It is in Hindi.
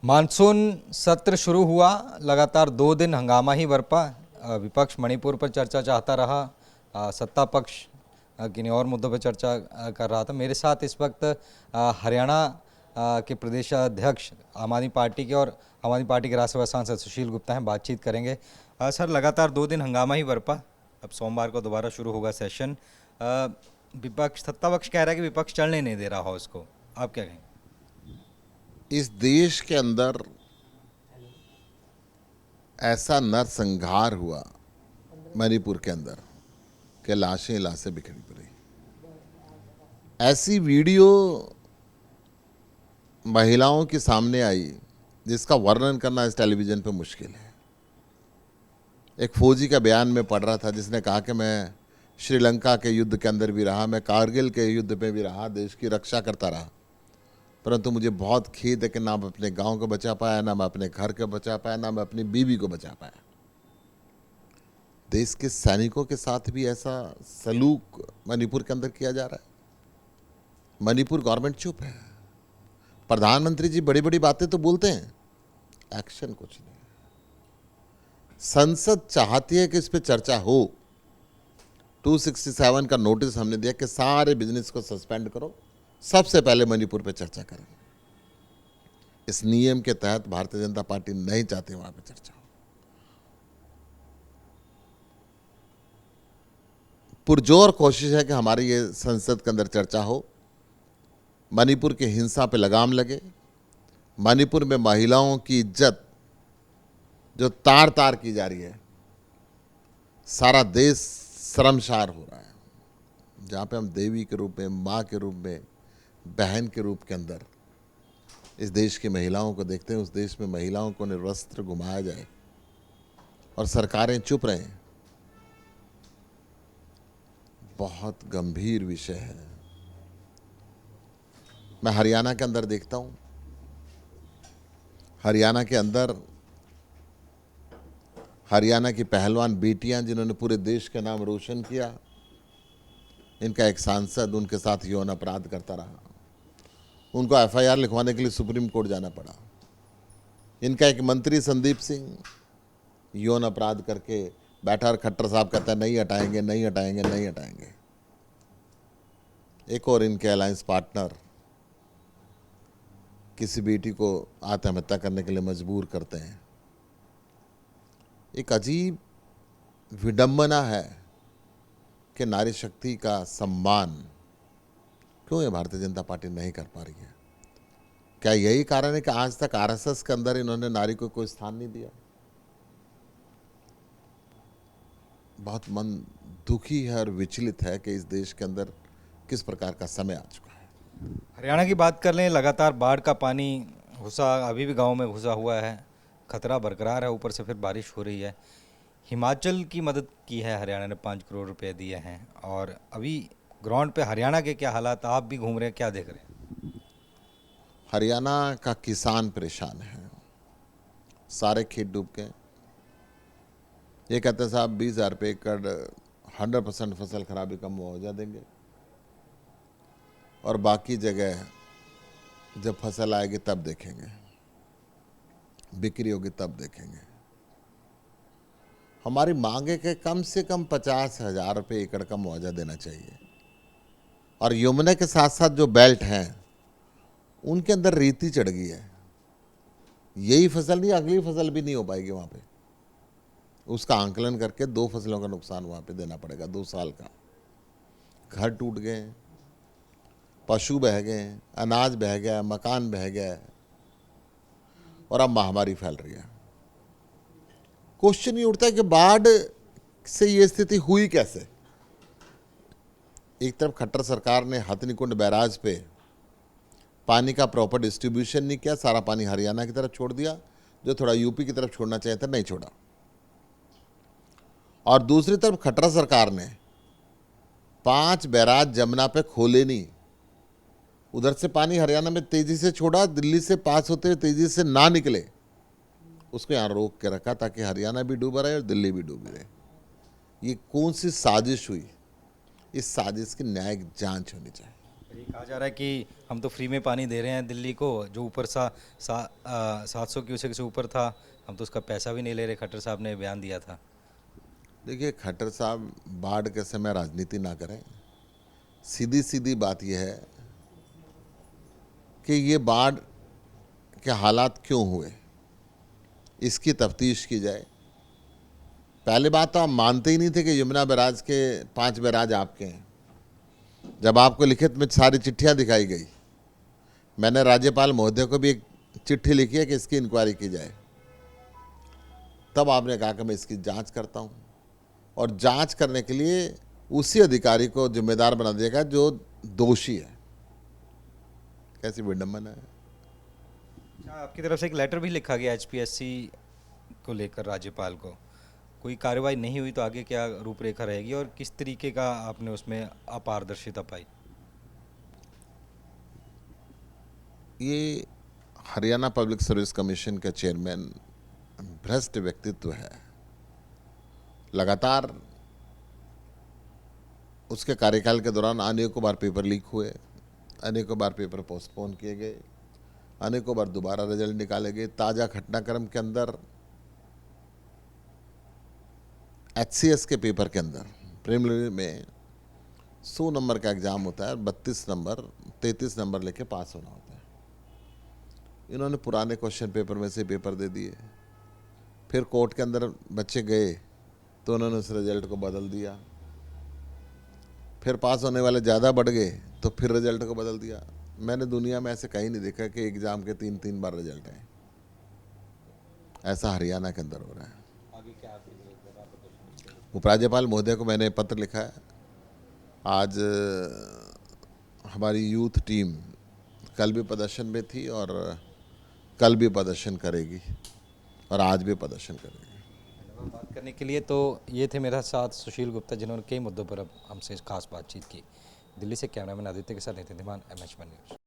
मानसून सत्र शुरू हुआ, लगातार 2 दिन हंगामा ही बरपा। विपक्ष मणिपुर पर चर्चा चाहता रहा, सत्ता पक्ष किन्हीं और मुद्दों पर चर्चा कर रहा था। मेरे साथ इस वक्त हरियाणा के प्रदेश अध्यक्ष आम आदमी पार्टी के और आम आदमी पार्टी के राज्यसभा सांसद सुशील गुप्ता हैं, बातचीत करेंगे। सर, लगातार 2 दिन हंगामा ही बरपा, अब सोमवार को दोबारा शुरू होगा सेशन। विपक्ष, सत्ता पक्ष कह रहा है कि विपक्ष चलने नहीं दे रहा हो इसको, आप क्या कहेंगे? इस देश के अंदर ऐसा नरसंहार हुआ मणिपुर के अंदर कि लाशें लाशें बिखरी पड़ी। ऐसी वीडियो महिलाओं के सामने आई जिसका वर्णन करना इस टेलीविज़न पे मुश्किल है। एक फौजी का बयान में पढ़ रहा था जिसने कहा कि मैं श्रीलंका के युद्ध के अंदर भी रहा, मैं कारगिल के युद्ध में भी रहा, देश की रक्षा करता रहा, परंतु मुझे बहुत खेद है कि ना मैं अपने गांव को बचा पाया, ना मैं अपने घर को बचा पाया, ना मैं अपनी बीवी को बचा पाया। देश के सैनिकों के साथ भी ऐसा सलूक मणिपुर के अंदर किया जा रहा है। मणिपुर गवर्नमेंट चुप है। प्रधानमंत्री जी बड़ी बड़ी बातें तो बोलते हैं, एक्शन कुछ नहीं। संसद चाहती है कि इस पे चर्चा हो। 267 का नोटिस हमने दिया कि सारे बिजनेस को सस्पेंड करो, सबसे पहले मणिपुर पे चर्चा करें। इस नियम के तहत भारतीय जनता पार्टी नहीं चाहती वहां पे चर्चा हो। पुरजोर कोशिश है कि हमारी ये संसद के अंदर चर्चा हो, मणिपुर की हिंसा पे लगाम लगे, मणिपुर में महिलाओं की इज्जत जो तार तार की जा रही है, सारा देश शर्मसार हो रहा है। जहाँ पे हम देवी के रूप में, माँ के रूप में, बहन के रूप के अंदर इस देश की महिलाओं को देखते हैं, उस देश में महिलाओं को निर्वस्त्र घुमाया जाए और सरकारें चुप रहें, बहुत गंभीर विषय है। मैं हरियाणा के अंदर देखता हूँ, हरियाणा के अंदर हरियाणा की पहलवान बेटियां जिन्होंने पूरे देश का नाम रोशन किया, इनका एक सांसद उनके साथ यौन अपराध करता रहा, उनको एफआईआर लिखवाने के लिए सुप्रीम कोर्ट जाना पड़ा। इनका एक मंत्री संदीप सिंह यौन अपराध करके बैठा और खट्टर साहब कहता है नहीं हटाएंगे, नहीं हटाएंगे, नहीं हटाएंगे। एक और इनके अलायंस पार्टनर किसी बेटी को आत्महत्या करने के लिए मजबूर करते हैं। एक अजीब विडंबना है कि नारी शक्ति का सम्मान क्यों ये भारतीय जनता पार्टी नहीं कर पा रही है। क्या यही कारण है कि आज तक आरएसएस के अंदर इन्होंने नारी को कोई स्थान नहीं दिया? बहुत मन दुखी है और विचलित है कि इस देश के अंदर किस प्रकार का समय आ चुका है। हरियाणा की बात कर लें, लगातार बाढ़ का पानी घुसा, अभी भी गांव में घुसा हुआ है, खतरा बरकरार है, ऊपर से फिर बारिश हो रही है। हिमाचल की मदद की है हरियाणा ने, 5 करोड़ रुपए दिए हैं, और अभी ग्राउंड पे हरियाणा के क्या हालात, आप भी घूम रहे हैं, क्या देख रहे हैं? हरियाणा का किसान परेशान है, सारे खेत डूब गए। ये कहते हैं साहब 20,000 रुपये एकड़ 100% फसल खराबी का मुआवजा देंगे, और बाकी जगह जब फसल आएगी तब देखेंगे, बिक्री होगी तब देखेंगे। हमारी मांग है कि कम से कम 50,000 रुपये एकड़ का मुआवजा देना चाहिए। और यमुना के साथ साथ जो बेल्ट हैं उनके अंदर रेती चढ़ गई है, यही फसल नहीं अगली फसल भी नहीं हो पाएगी वहाँ पे। उसका आंकलन करके 2 फसलों का नुकसान वहाँ पे देना पड़ेगा, 2 साल का। घर टूट गए, पशु बह गए, अनाज बह गया, मकान बह गया, और अब महामारी फैल रही है। क्वेश्चन ये उठता है कि बाढ़ से ये स्थिति हुई कैसे। एक तरफ खट्टर सरकार ने हथनीकुंड बैराज पे पानी का प्रॉपर डिस्ट्रीब्यूशन नहीं किया, सारा पानी हरियाणा की तरफ छोड़ दिया, जो थोड़ा यूपी की तरफ छोड़ना चाहिए था नहीं छोड़ा। और दूसरी तरफ खट्टर सरकार ने 5 बैराज जमुना पे खोले नहीं, उधर से पानी हरियाणा में तेजी से छोड़ा, दिल्ली से पास होते हुए तेजी से ना निकले, उसको यहाँ रोक के रखा ताकि हरियाणा भी डूबा रहे और दिल्ली भी डूबी रहे। ये कौन सी साजिश हुई? इस साजिश की न्यायिक जांच होनी चाहिए। ये कहा जा रहा है कि हम तो फ्री में पानी दे रहे हैं दिल्ली को, जो ऊपर 700 क्यूसेक से ऊपर था, हम तो उसका पैसा भी नहीं ले रहे, खट्टर साहब ने बयान दिया था। देखिए, खट्टर साहब बाढ़ के समय राजनीति ना करें। सीधी सीधी बात यह है कि ये बाढ़ के हालात क्यों हुए, इसकी तफ्तीश की जाए। पहले बात तो आप मानते ही नहीं थे कि यमुना बैराज के 5 बैराज आपके हैं। जब आपको लिखित में सारी चिट्ठियां दिखाई गई, मैंने राज्यपाल महोदय को भी एक चिट्ठी लिखी है कि इसकी इंक्वायरी की जाए। तब आपने कहा कि मैं इसकी जांच करता हूं, और जांच करने के लिए उसी अधिकारी को जिम्मेदार बना देगा जो दोषी है। कैसी विडंबना है। अच्छा, आपकी तरफ से एक लेटर भी लिखा गया एचपीएससी को लेकर राज्यपाल को, कोई कार्रवाई नहीं हुई तो आगे क्या रूपरेखा रहेगी और किस तरीके का आपने उसमें अपारदर्शिता पाई? ये हरियाणा पब्लिक सर्विस कमीशन का चेयरमैन भ्रष्ट व्यक्तित्व है। लगातार उसके कार्यकाल के दौरान अनेकों बार पेपर लीक हुए, अनेकों बार पेपर पोस्टपोन किए गए, अनेकों बार दोबारा रिजल्ट निकाले गए। ताज़ा घटनाक्रम के अंदर एचसीएस के पेपर के अंदर प्रीलिमिनरी में 100 नंबर का एग्ज़ाम होता है, 32 नंबर 33 नंबर लेके पास होना होता है। इन्होंने पुराने क्वेश्चन पेपर में से पेपर दे दिए। फिर कोर्ट के अंदर बच्चे गए तो उन्होंने उस रिजल्ट को बदल दिया। फिर पास होने वाले ज़्यादा बढ़ गए तो फिर रिजल्ट को बदल दिया। मैंने दुनिया में ऐसे कहीं नहीं देखा कि एग्ज़ाम के 3-3 बार रिजल्ट आए। ऐसा हरियाणा के अंदर हो रहा है। उपराज्यपाल महोदय को मैंने पत्र लिखा है। आज हमारी यूथ टीम कल भी प्रदर्शन में थी और कल भी प्रदर्शन करेगी और आज भी प्रदर्शन करेगी। बात करने के लिए तो ये थे मेरा साथ सुशील गुप्ता, जिन्होंने कई मुद्दों पर अब हमसे खास बातचीत की। दिल्ली से कैमरामैन आदित्य के साथ नितिन धीमान, MH1 न्यूज़।